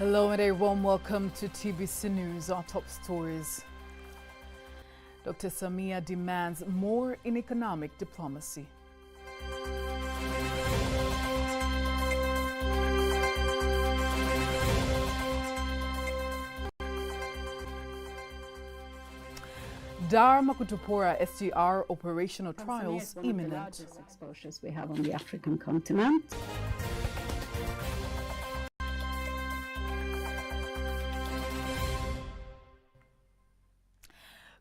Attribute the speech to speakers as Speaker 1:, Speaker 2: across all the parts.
Speaker 1: Hello and a warm welcome to TBC News. Our top stories. Dr. Samia demands more in economic diplomacy. Dar Makutupora SGR operational trials imminent.
Speaker 2: The largest exposures we have on the African continent.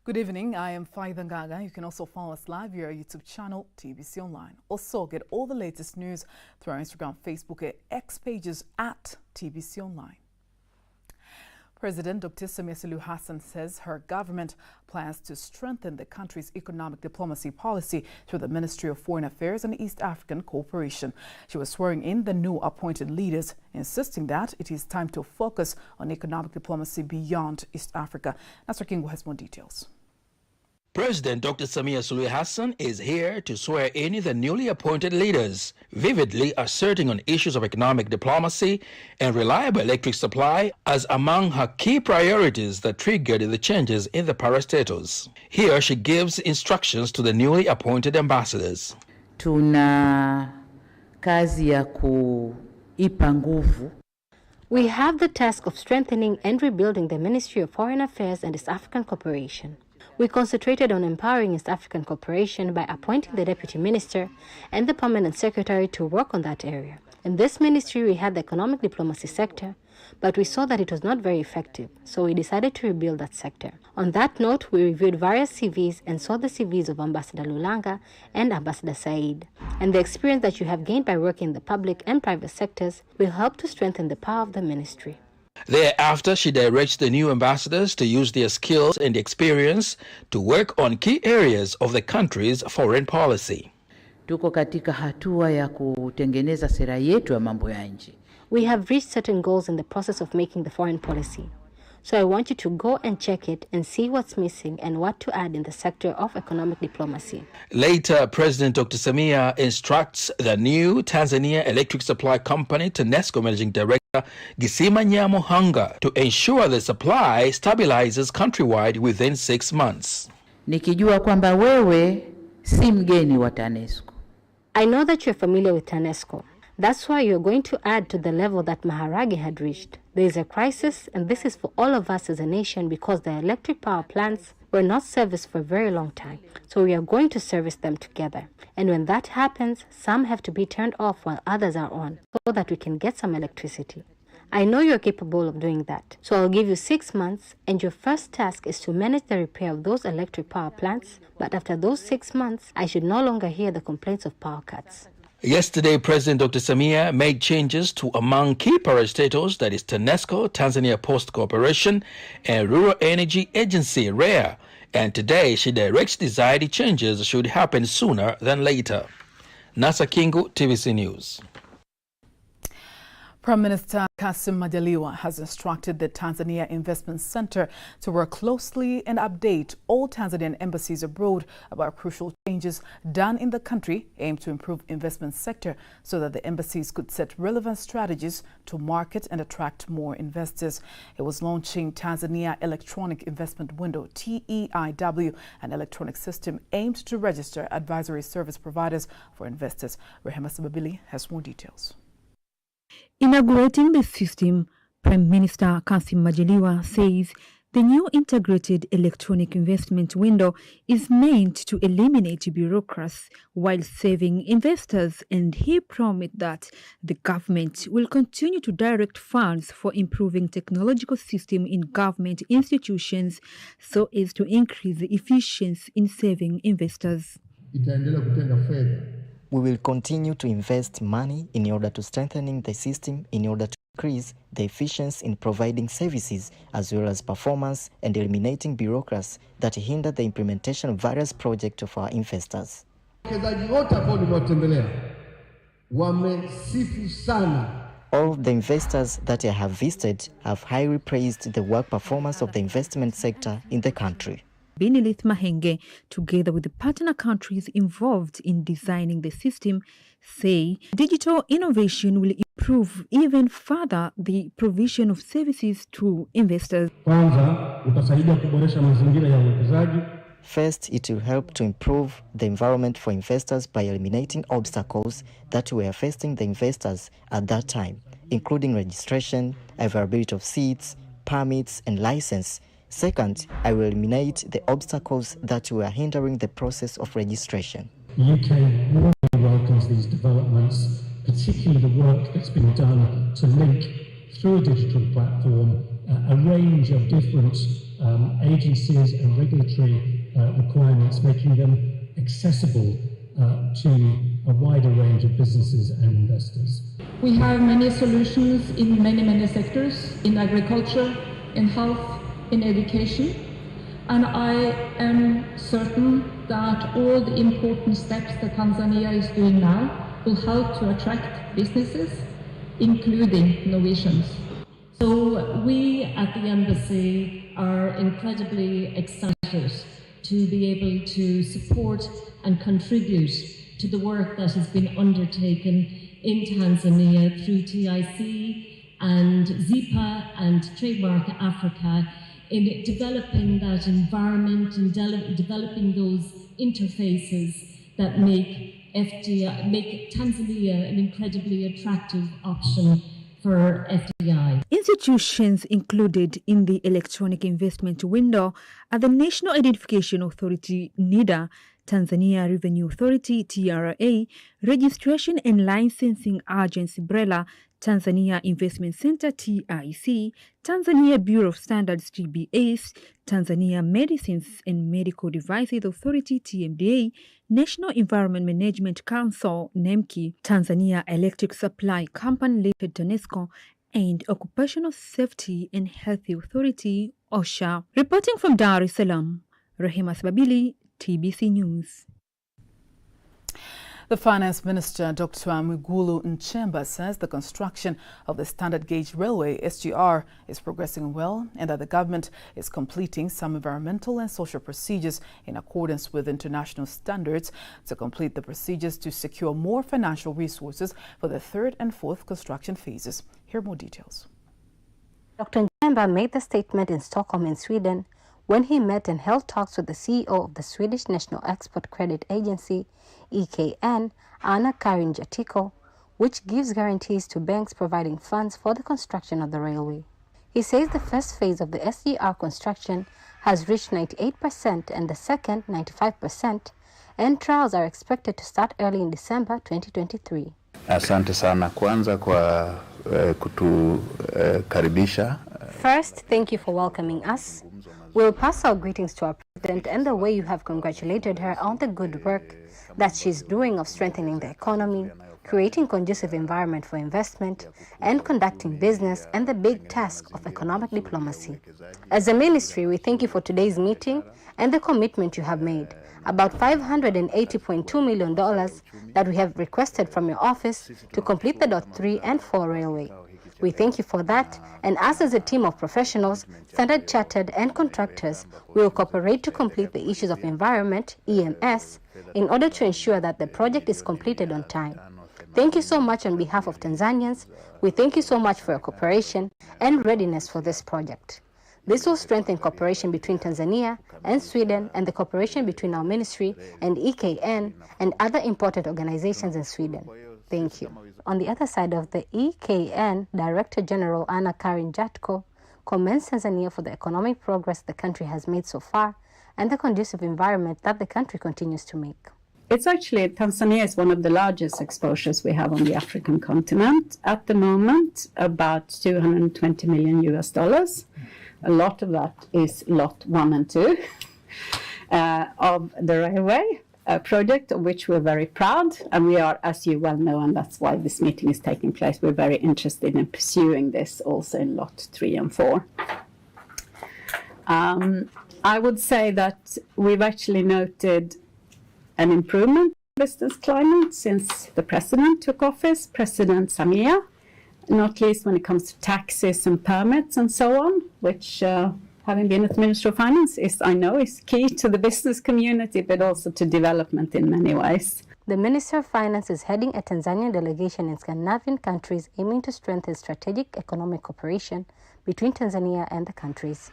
Speaker 1: Good evening, I am Faida Ngaga. You can also follow us live via our YouTube channel, TBC Online. Also, get all the latest news through our Instagram, Facebook, and X pages at TBC Online. President Dr. Samia Suluhu Hassan says her government plans to strengthen the country's economic diplomacy policy through the Ministry of Foreign Affairs and East African Cooperation. She was swearing in the new appointed leaders, insisting that it is time to focus on economic diplomacy beyond East Africa. Nasser Kingo has more details.
Speaker 3: President Dr. Samia Suluhu Hassan is here to swear in the newly appointed leaders, vividly asserting on issues of economic diplomacy and reliable electric supply as among her key priorities that triggered the changes in the parastatals. Here she gives instructions to the newly appointed ambassadors.
Speaker 4: Tuna kazi ya kuipa nguvu.
Speaker 5: We have the task of strengthening and rebuilding the Ministry of Foreign Affairs and East African Cooperation. We concentrated on empowering East African Cooperation by appointing the Deputy Minister and the Permanent Secretary to work on that area. In this ministry, we had the economic diplomacy sector, but we saw that it was not very effective, so we decided to rebuild that sector. On that note, we reviewed various CVs and saw the CVs of Ambassador Lulanga and Ambassador Said. And the experience that you have gained by working in the public and private sectors will help to strengthen the power of the ministry.
Speaker 3: Thereafter, she directs the new ambassadors to use their skills and experience to work on key areas of the country's foreign policy.
Speaker 4: Tuko katika hatua ya kutengeneza sera yetu ya mambo ya nje.
Speaker 5: We have reached certain goals in the process of making the foreign policy. So I want you to go and check it and see what's missing and what to add in the sector of economic diplomacy.
Speaker 3: Later, President Dr. Samia instructs the new Tanzania Electric Supply Company TANESCO Managing Director Gisima Nyamuhanga to ensure the supply stabilizes countrywide within 6 months.
Speaker 4: Nikijua kwamba wewe si mgeni wa TANESCO.
Speaker 5: I know that you're familiar with TANESCO. That's why you're going to add to the level that Maharage had reached. There is a crisis, and this is for all of us as a nation because the electric power plants were not serviced for a very long time. So we are going to service them together. And when that happens, some have to be turned off while others are on so that we can get some electricity. I know you're capable of doing that. So I'll give you 6 months, and your first task is to manage the repair of those electric power plants. But after those 6 months, I should no longer hear the complaints of power cuts.
Speaker 3: Yesterday, President Dr. Samia made changes to among key parastatals, that is TANESCO, Tanzania Post Corporation, and Rural Energy Agency, REA. And today, she directs desired changes should happen sooner than later. Nasser Kingu, TBC News.
Speaker 1: Prime Minister Kassim Majaliwa has instructed the Tanzania Investment Center to work closely and update all Tanzanian embassies abroad about crucial changes done in the country aimed to improve investment sector so that the embassies could set relevant strategies to market and attract more investors. It was launching Tanzania Electronic Investment Window, TEIW, an electronic system aimed to register advisory service providers for investors. Rehema Sababili has more details.
Speaker 6: Inaugurating the system, Prime Minister Kassim Majaliwa says the new integrated electronic investment window is meant to eliminate bureaucracy while saving investors, and he promised that the government will continue to direct funds for improving technological system in government institutions so as to increase the efficiency in saving investors.
Speaker 7: We will continue to invest money in order to strengthening the system in order to increase the efficiency in providing services as well as performance and eliminating bureaucracy that hinder the implementation of various projects of our investors. All of the investors that I have visited have highly praised the work performance of the investment sector in the country.
Speaker 6: Benilith Mahenge, together with the partner countries involved in designing the system, say digital innovation will improve even further the provision of services to investors.
Speaker 7: First, it will help to improve the environment for investors by eliminating obstacles that were facing the investors at that time, including registration, availability of seats, permits, and license. Second, I will eliminate the obstacles that were hindering the process of registration.
Speaker 8: The UK warmly welcomes these developments, particularly the work that's been done to link through a digital platform a range of different agencies and regulatory requirements, making them accessible to a wider range of businesses and investors.
Speaker 9: We have many solutions in many sectors, in agriculture, in health, in education, and I am certain that all the important steps that Tanzania is doing now will help to attract businesses, including Norwegians.
Speaker 10: So we at the embassy are incredibly excited to be able to support and contribute to the work that has been undertaken in Tanzania through TIC and ZIPA and Trademark Africa in developing that environment and developing those interfaces that make Tanzania an incredibly attractive option for FDI.
Speaker 6: Institutions included in the electronic investment window are the National Identification Authority, NIDA, Tanzania Revenue Authority, TRA, Registration and Licensing Agency, BRELA, Tanzania Investment Center, TIC, Tanzania Bureau of Standards, TBS, Tanzania Medicines and Medical Devices Authority, TMDA, National Environment Management Council, NEMKI, Tanzania Electric Supply Company Limited, TANESCO, and Occupational Safety and Health Authority, OSHA. Reporting from Dar es Salaam, Rehema Sababili, TBC News.
Speaker 1: The Finance Minister, Dr. Mwigulu Nchemba, says the construction of the Standard Gauge Railway, SGR, is progressing well and that the government is completing some environmental and social procedures in accordance with international standards to complete the procedures to secure more financial resources for the third and fourth construction phases. Here are more details.
Speaker 5: Dr. Nchemba made the statement in Stockholm in Sweden when he met and held talks with the CEO of the Swedish National Export Credit Agency, EKN, Anna-Karin Jatiko, which gives guarantees to banks providing funds for the construction of the railway. He says the first phase of the SGR construction has reached 98% and the second 95%, and trials are expected to start early in December 2023.
Speaker 11: Asante sana kwanza kwa kutukaribisha.
Speaker 5: First, thank you for welcoming us. We'll pass our greetings to our President and the way you have congratulated her on the good work that she's doing of strengthening the economy, creating conducive environment for investment, and conducting business and the big task of economic diplomacy. As a ministry, we thank you for today's meeting and the commitment you have made, about $580.2 million that we have requested from your office to complete the .3 and 4 railway. We thank you for that, and us as a team of professionals, Standard Chartered and contractors, we will cooperate to complete the issues of environment, EMS, in order to ensure that the project is completed on time. Thank you so much on behalf of Tanzanians. We thank you so much for your cooperation and readiness for this project. This will strengthen cooperation between Tanzania and Sweden and the cooperation between our ministry and EKN and other important organizations in Sweden. Thank you. On the other side of the EKN, Director General Anna-Karin Jatiko commends Tanzania for the economic progress the country has made so far and the conducive environment that the country continues to make.
Speaker 2: It's actually, Tanzania is one of the largest exposures we have on the African continent. At the moment, about $220 million. A lot of that is lot 1 and 2 of the railway project, of which we're very proud. And we are, as you well know, and that's why this meeting is taking place, we're very interested in pursuing this also in lot 3 and 4. I would say that we've actually noted an improvement in business climate since the president took office, President Samia, not least when it comes to taxes and permits and so on, which have having been as Minister of Finance, I know is key to the business community, but also to development in many ways.
Speaker 5: The Minister of Finance is heading a Tanzanian delegation in Scandinavian countries aiming to strengthen strategic economic cooperation between Tanzania and the countries.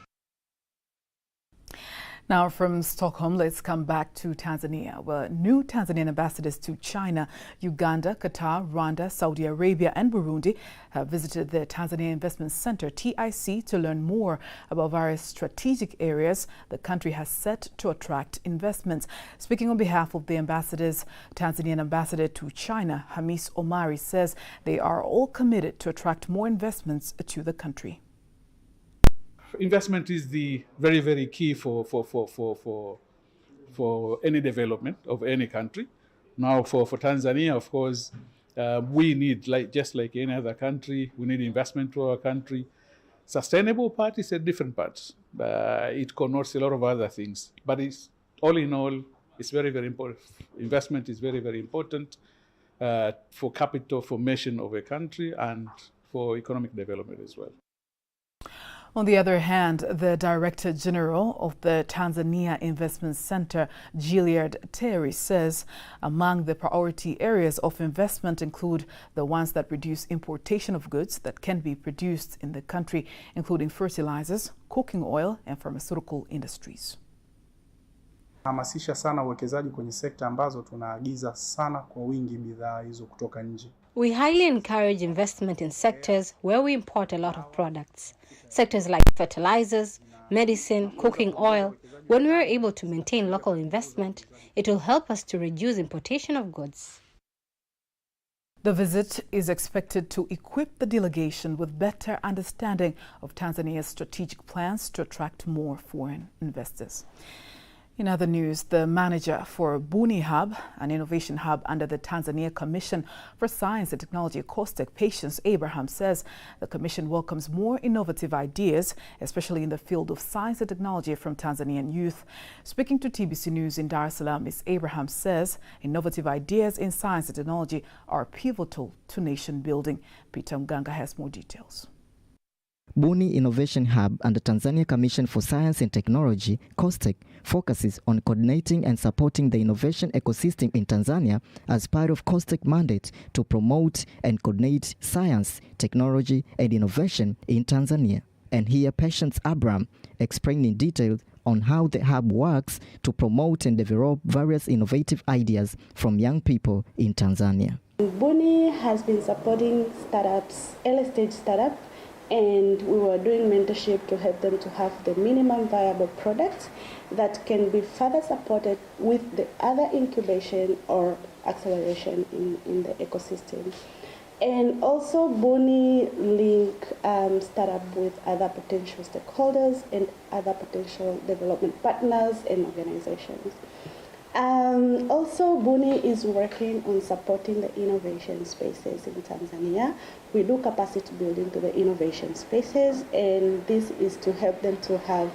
Speaker 1: Now from Stockholm, let's come back to Tanzania, where new Tanzanian ambassadors to China, Uganda, Qatar, Rwanda, Saudi Arabia and Burundi have visited the Tanzania Investment Center, TIC, to learn more about various strategic areas the country has set to attract investments. Speaking on behalf of the ambassadors, Tanzanian ambassador to China, Hamis Omari, says they are all committed to attract more investments to the country.
Speaker 12: Investment is the very, very key for any development of any country. Now, for Tanzania, of course, we need, just like any other country, we need investment to our country. Sustainable part is a different part. It connotes a lot of other things, but it's all in all, it's very, very important. Investment is very, very important for capital formation of a country and for economic development as well.
Speaker 1: On the other hand, the Director General of the Tanzania Investment Center, Gilliard Terry, says among the priority areas of investment include the ones that reduce importation of goods that can be produced in the country, including fertilizers, cooking oil and pharmaceutical industries.
Speaker 13: Hamasisha sana uwekezaji kwenye sekta ambazo tunaagiza sana kwa wingi bidhaa hizo kutoka nje.
Speaker 5: We highly encourage investment in sectors where we import a lot of products. Sectors like fertilizers, medicine, cooking oil. When we are able to maintain local investment, it will help us to reduce importation of goods.
Speaker 1: The visit is expected to equip the delegation with better understanding of Tanzania's strategic plans to attract more foreign investors. In other news, the manager for Buni Hub, an innovation hub under the Tanzania Commission for Science and Technology, COSTECH, Patience Abraham, says the commission welcomes more innovative ideas, especially in the field of science and technology, from Tanzanian youth. Speaking to TBC News in Dar es Salaam, Ms. Abraham says innovative ideas in science and technology are pivotal to nation building. Peter Mganga has more details.
Speaker 7: Buni Innovation Hub and the Tanzania Commission for Science and Technology, COSTECH, focuses on coordinating and supporting the innovation ecosystem in Tanzania as part of COSTECH mandate to promote and coordinate science, technology and innovation in Tanzania. And here Patience Abraham explained in detail on how the hub works to promote and develop various innovative ideas from young people in Tanzania.
Speaker 14: Buni has been supporting startups, early-stage startups, and we were doing mentorship to help them to have the minimum viable products that can be further supported with the other incubation or acceleration in the ecosystem. And also Buni link startup with other potential stakeholders and other potential development partners and organizations. Also, Buni is working on supporting the innovation spaces in Tanzania. We do capacity building to the innovation spaces, and this is to help them to have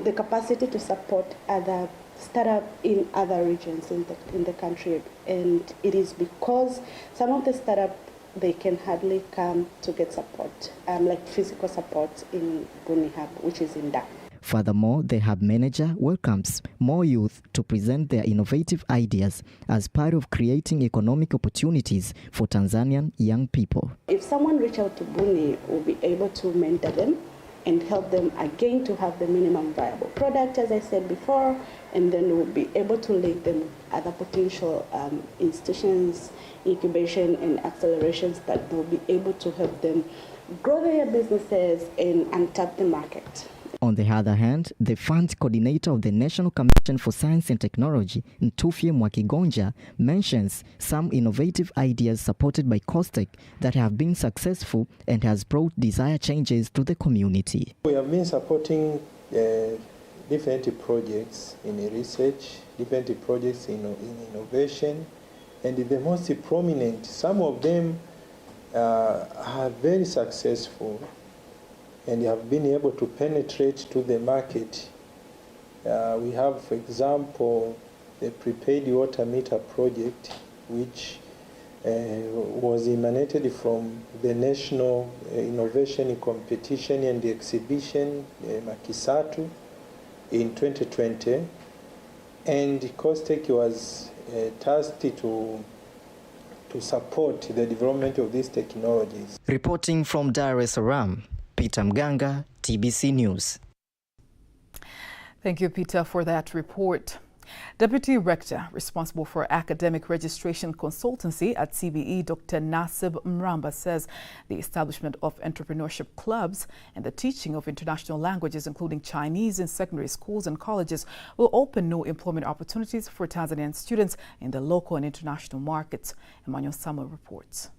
Speaker 14: the capacity to support other startups in other regions in the country. And it is because some of the startups, they can hardly come to get support, like physical support in Buni Hub, which is in Dar.
Speaker 7: Furthermore, the hub manager welcomes more youth to present their innovative ideas as part of creating economic opportunities for Tanzanian young people.
Speaker 14: If someone reach out to Buni, we'll be able to mentor them and help them again to have the minimum viable product, as I said before, and then we'll be able to link them with other potential institutions, incubation and accelerations that will be able to help them grow their businesses and untap the market.
Speaker 7: On the other hand, the fund coordinator of the National Commission for Science and Technology, Ntufie Mwakigonja, mentions some innovative ideas supported by COSTECH that have been successful and has brought desired changes to the community.
Speaker 15: We have been supporting different projects in research, different projects in innovation, and the most prominent, some of them are very successful and have been able to penetrate to the market. We have, for example, the prepaid water meter project, which was emanated from the National Innovation Competition and Exhibition, Makisatu, in 2020. And COSTECH was tasked to support the development of these technologies.
Speaker 7: Reporting from Dar es Salaam, Peter Mganga, TBC News.
Speaker 1: Thank you, Peter, for that report. Deputy Rector responsible for academic registration consultancy at CBE, Dr. Nasib Mramba, says the establishment of entrepreneurship clubs and the teaching of international languages, including Chinese, in secondary schools and colleges will open new employment opportunities for Tanzanian students in the local and international markets. Emmanuel Samuel reports.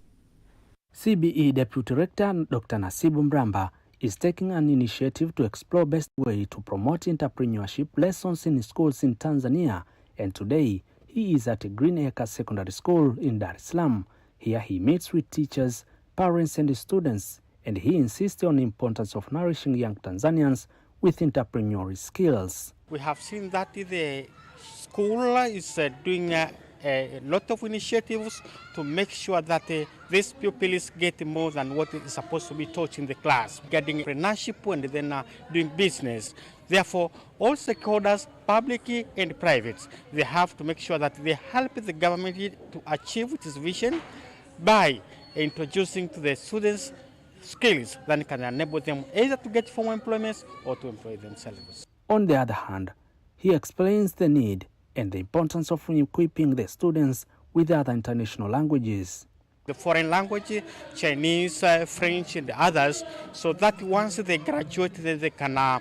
Speaker 16: CBE Deputy Rector Dr. Nasib Mramba is taking an initiative to explore best way to promote entrepreneurship lessons in schools in Tanzania, and today he is at Green Acres Secondary School in Dar es Salaam. Here he meets with teachers, parents and students, and he insists on the importance of nourishing young Tanzanians with entrepreneurial skills.
Speaker 17: We have seen that the school is doing a lot of initiatives to make sure that these pupils get more than what is supposed to be taught in the class, getting entrepreneurship and then doing business. Therefore, all stakeholders, public and private, they have to make sure that they help the government to achieve its vision by introducing to the students skills that can enable them either to get formal employment or to employ themselves.
Speaker 16: On the other hand, he explains the need and the importance of equipping the students with other international languages.
Speaker 17: The foreign language, Chinese, French and others, so that once they graduate they can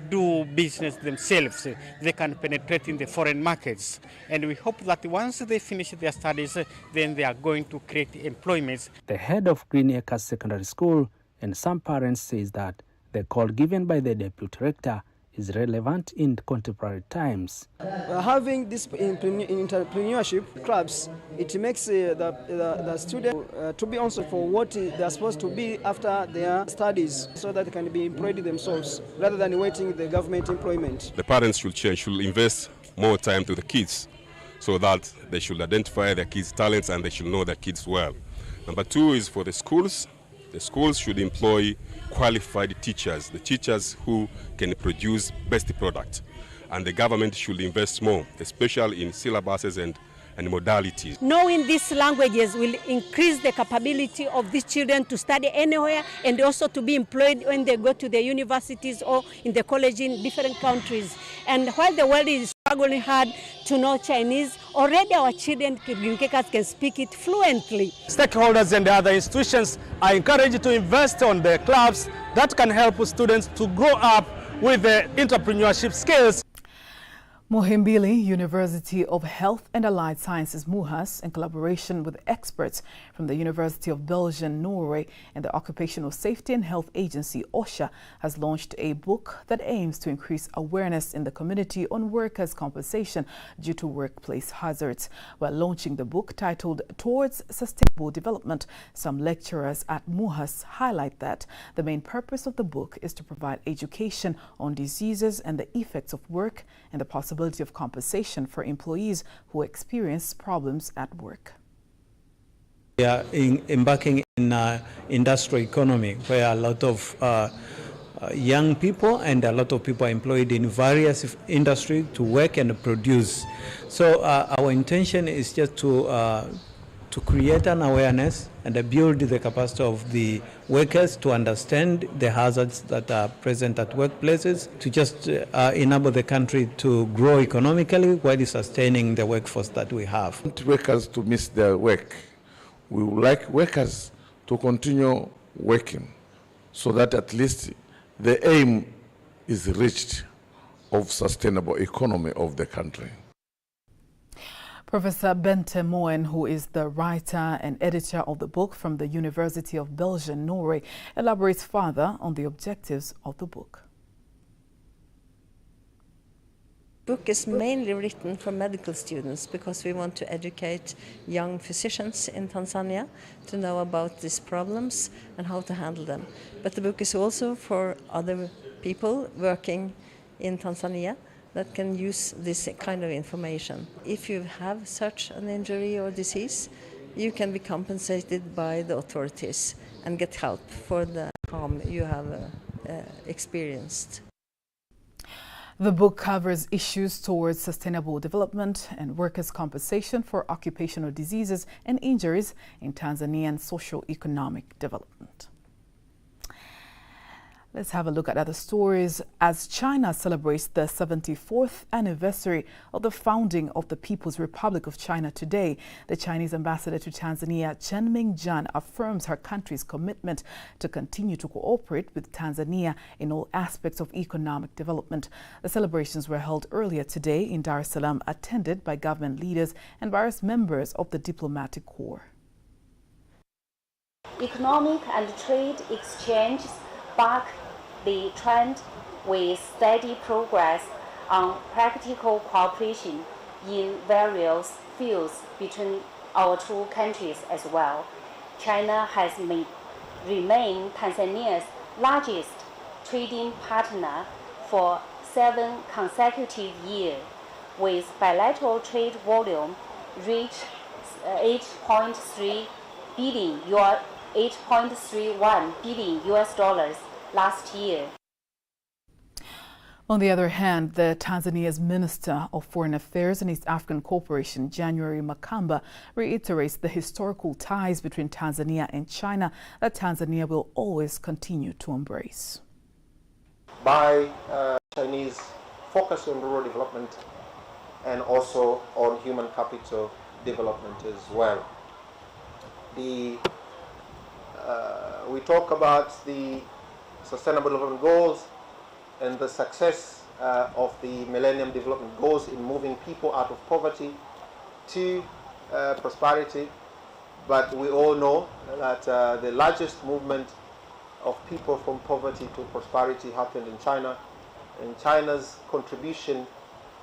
Speaker 17: do business themselves, they can penetrate in the foreign markets. And we hope that once they finish their studies, then they are going to create employment.
Speaker 16: The head of Green Acres Secondary School and some parents says that the call given by the Deputy Rector is relevant in contemporary times.
Speaker 18: Having this entrepreneurship clubs, it makes the student to be answered for what they are supposed to be after their studies, so that they can be employed themselves rather than waiting the government employment.
Speaker 19: The parents should invest more time to the kids so that they should identify their kids' talents and they should know their kids well. Number two is for the schools. The schools should employ qualified teachers, the teachers who can produce best product. And the government should invest more, especially in syllabuses and modalities.
Speaker 20: Knowing these languages will increase the capability of these children to study anywhere and also to be employed when they go to the universities or in the college in different countries. And while the world is struggling hard to know Chinese, already our children can speak it fluently.
Speaker 21: Stakeholders and other institutions are encouraged to invest on the clubs that can help students to grow up with the entrepreneurship skills.
Speaker 1: Muhimbili University of Health and Allied Sciences, MUHAS, in collaboration with experts from the University of Belgium, Norway, and the Occupational Safety and Health Agency, OSHA, has launched a book that aims to increase awareness in the community on workers' compensation due to workplace hazards. While launching the book titled Towards Sustainable Development, some lecturers at MUHAS highlight that the main purpose of the book is to provide education on diseases and the effects of work and the possibility of compensation for employees who experience problems at work.
Speaker 22: We are embarking in an industrial economy where a lot of young people and a lot of people are employed in various industries to work and produce. So our intention is just to create an awareness and build the capacity of the workers to understand the hazards that are present at workplaces, to just enable the country to grow economically while sustaining the workforce that we have.
Speaker 23: We want workers to miss their work. We would like workers to continue working so that at least the aim is reached of sustainable economy of the country.
Speaker 1: Professor Bente Moen, who is the writer and editor of the book from the University of Belgium, Norway, elaborates further on the objectives of the book.
Speaker 24: The book is mainly written for medical students because we want to educate young physicians in Tanzania to know about these problems and how to handle them. But the book is also for other people working in Tanzania that can use this kind of information. If you have such an injury or disease, you can be compensated by the authorities and get help for the harm you have experienced.
Speaker 1: The book covers issues towards sustainable development and workers' compensation for occupational diseases and injuries in Tanzanian socio-economic development. Let's have a look at other stories. As China celebrates the 74th anniversary of the founding of the People's Republic of China today, the Chinese ambassador to Tanzania, Chen Mingjian, affirms her country's commitment to continue to cooperate with Tanzania in all aspects of economic development. The celebrations were held earlier today in Dar es Salaam, attended by government leaders and various members of the diplomatic corps.
Speaker 3: Economic and trade exchanges back the trend with steady progress on practical cooperation in various fields between our two countries as well. China has remained Tanzania's largest trading partner for 7 consecutive years, with bilateral trade volume reached 8.31 billion US dollars last year.
Speaker 1: On the other hand, Tanzania's Minister of Foreign Affairs and East African Cooperation, January Makamba, reiterates the historical ties between Tanzania and China that Tanzania will always continue to embrace.
Speaker 4: By Chinese focus on rural development and also on human capital development as well. We talk about the Sustainable Development Goals and the success of the Millennium Development Goals in moving people out of poverty to prosperity. But we all know that the largest movement of people from poverty to prosperity happened in China, and China's contribution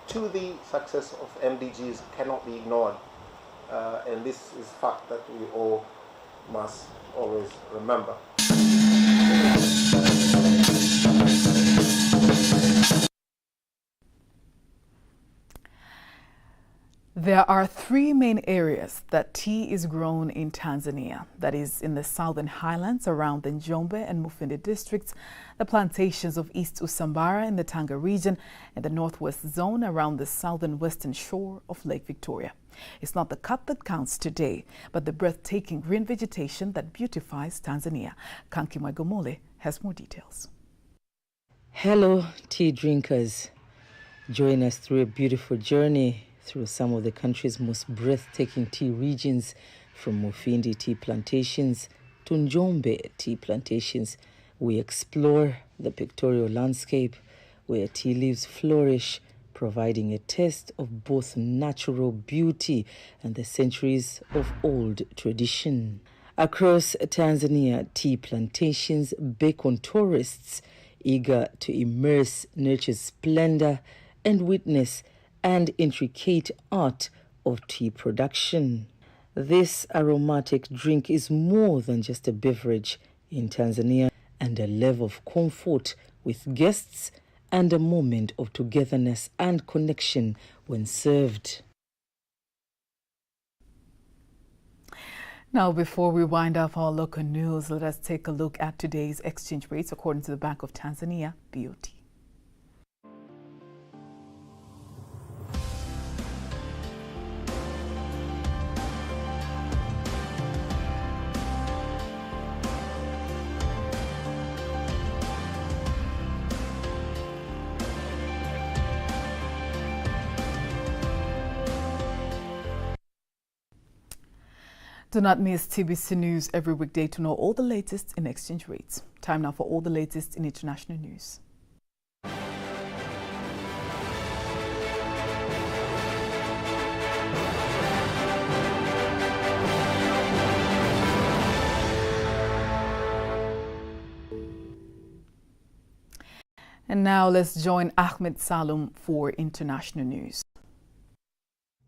Speaker 4: to the success of MDGs cannot be ignored. And this is a fact that we all must always remember.
Speaker 1: There are 3 main areas that tea is grown in Tanzania. That is in the southern highlands around the Njombe and Mufindi districts, the plantations of East Usambara in the Tanga region, and the northwest zone around the southern western shore of Lake Victoria. It's not the cut that counts today, but the breathtaking green vegetation that beautifies Tanzania. Kanki Mwagomole has more details.
Speaker 8: Hello, tea drinkers. Join us through a beautiful journey through some of the country's most breathtaking tea regions, from Mufindi tea plantations to Njombe tea plantations. We explore the pictorial landscape where tea leaves flourish, providing a taste of both natural beauty and the centuries of old tradition. Across Tanzania, tea plantations beckon tourists eager to immerse nature's splendor and witness and intricate art of tea production. This aromatic drink is more than just a beverage in Tanzania, and a level of comfort with guests and a moment of togetherness and connection when served.
Speaker 1: Now, before we wind up our local news, let us take a look at today's exchange rates according to the Bank of Tanzania, BOT. Do not miss TBC News every weekday to know all the latest in exchange rates. Time now for all the latest in international news. And now let's join Ahmed Salum for international news.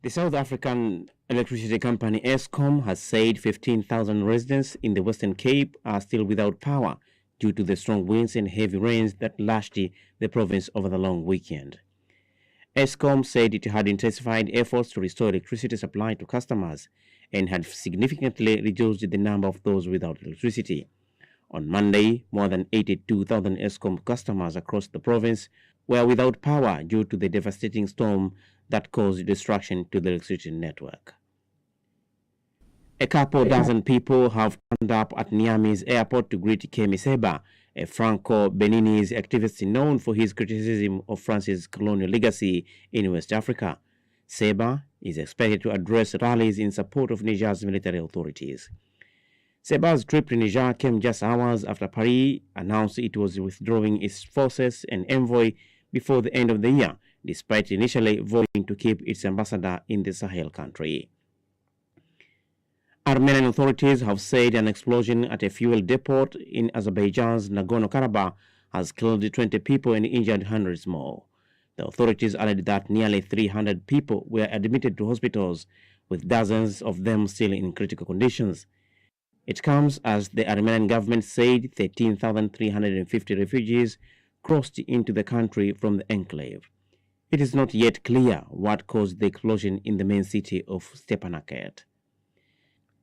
Speaker 9: The South African electricity company Eskom has said 15,000 residents in the Western Cape are still without power due to the strong winds and heavy rains that lashed the province over the long weekend. ESCOM said it had intensified efforts to restore electricity supply to customers and had significantly reduced the number of those without electricity. On Monday, more than 82,000 ESCOM customers across the province were without power due to the devastating storm that caused destruction to the electricity network. A couple dozen people have turned up at Niamey's airport to greet Kemi Seba, a Franco-Beninese activist known for his criticism of France's colonial legacy in West Africa. Seba is expected to address rallies in support of Niger's military authorities. Seba's trip to Niger came just hours after Paris announced it was withdrawing its forces and envoy before the end of the year, despite initially voting to keep its ambassador in the Sahel country. Armenian authorities have said an explosion at a fuel depot in Azerbaijan's Nagorno-Karabakh has killed 20 people and injured hundreds more. The authorities added that nearly 300 people were admitted to hospitals, with dozens of them still in critical conditions. It comes as the Armenian government said 13,350 refugees crossed into the country from the enclave. It is not yet clear what caused the explosion in the main city of Stepanakert.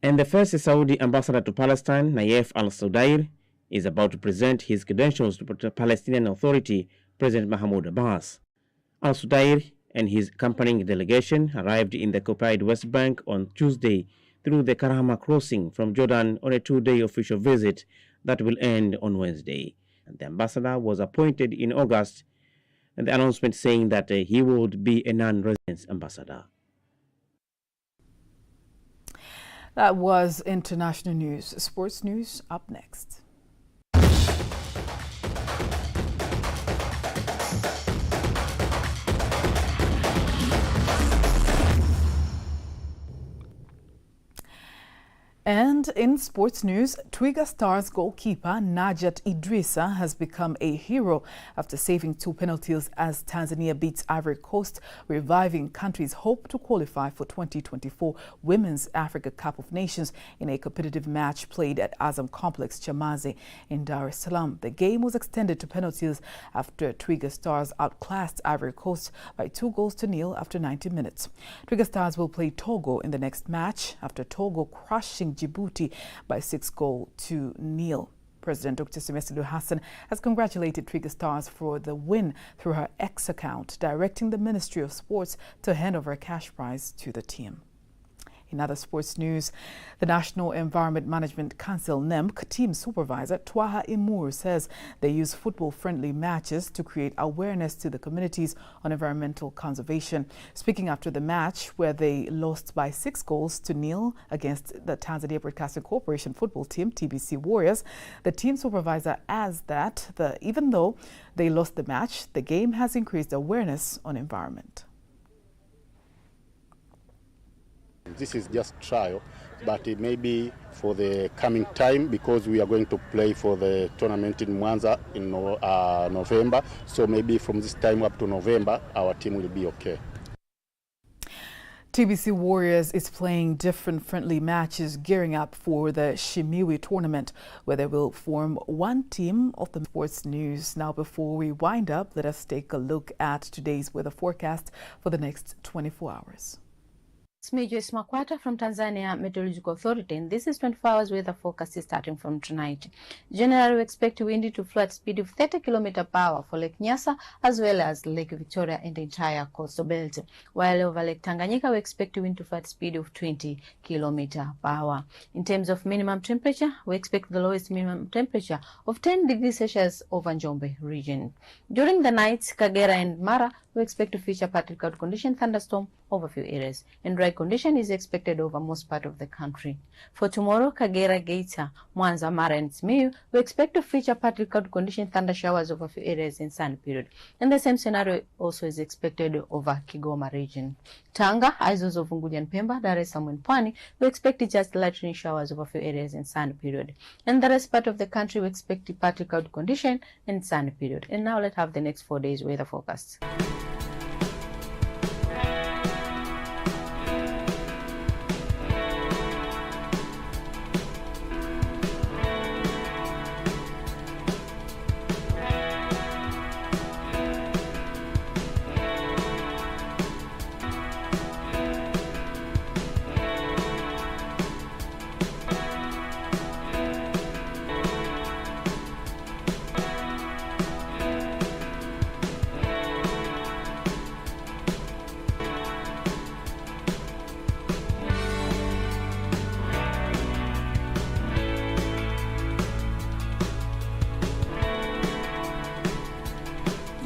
Speaker 9: And the first Saudi ambassador to Palestine, Nayef al-Sudair, is about to present his credentials to the Palestinian Authority, President Mahmoud Abbas. Al-Sudair and his accompanying delegation arrived in the occupied West Bank on Tuesday through the Karama crossing from Jordan on a two-day official visit that will end on Wednesday. And the ambassador was appointed in August, and the announcement saying that he would be a non-resident ambassador.
Speaker 1: That was international news. Sports news up next. And in sports news, Twiga Stars goalkeeper Najat Idrissa has become a hero after saving 2 penalties as Tanzania beats Ivory Coast, reviving country's hope to qualify for 2024 Women's Africa Cup of Nations in a competitive match played at Azam Complex, Chamazi in Dar es Salaam. The game was extended to penalties after Twiga Stars outclassed Ivory Coast by 2-0 after 90 minutes. Twiga Stars will play Togo in the next match after Togo crushing Djibouti by 6-0. President Dr. Semesilu Hassan has congratulated Twiga Stars for the win through her X account, directing the Ministry of Sports to hand over a cash prize to the team. In other sports news, the National Environment Management Council NEMC team supervisor Twaha Imur says they use football-friendly matches to create awareness to the communities on environmental conservation. Speaking after the match, where they lost by 6-0 against the Tanzania Broadcasting Corporation football team, TBC Warriors, the team supervisor adds that even though they lost the match, the game has increased awareness on environment.
Speaker 2: This is just trial, but it may be for the coming time because we are going to play for the tournament in Mwanza in November. So maybe from this time up to November, our team will be okay.
Speaker 1: TBC Warriors is playing different friendly matches gearing up for the Shimiwi tournament, where they will form one team of the sports news. Now, before we wind up, let us take a look at today's weather forecast for the next 24 hours.
Speaker 5: It's me, Joyce Makwata from Tanzania Meteorological Authority, and this is 24 hours weather forecast starting from tonight. Generally, we expect wind to flow at speed of 30 km/h for Lake Nyasa as well as Lake Victoria and the entire coastal belt. While over Lake Tanganyika, we expect wind to flow at speed of 20 km/h. In terms of minimum temperature, we expect the lowest minimum temperature of 10 degrees Celsius over Njombe region. During the night, Kagera and Mara, we expect to feature partly cloud condition, thunderstorm over few areas, and dry condition is expected over most part of the country. For tomorrow, Kagera, Geita, Mwanza, Mara, and Simiyu, we expect to feature partly cloud condition, thunder showers over few areas in sun period. And the same scenario also is expected over Kigoma region. Tanga, Izozo, Unguja, and Pemba, Dar es Salaam, and Pwani, we expect just light rain showers over few areas in sun period. And the rest part of the country, we expect partly cloud condition and sun period. And now let's have the next 4 days weather forecast.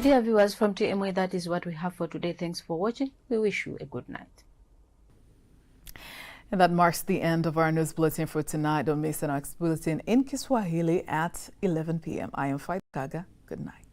Speaker 6: Dear viewers from TMA, that is what we have for today. Thanks for watching. We wish you a good night.
Speaker 1: And that marks the end of our news bulletin for tonight. Don't miss the next bulletin in Kiswahili at 11 p.m. I am Faith Kaga. Good night.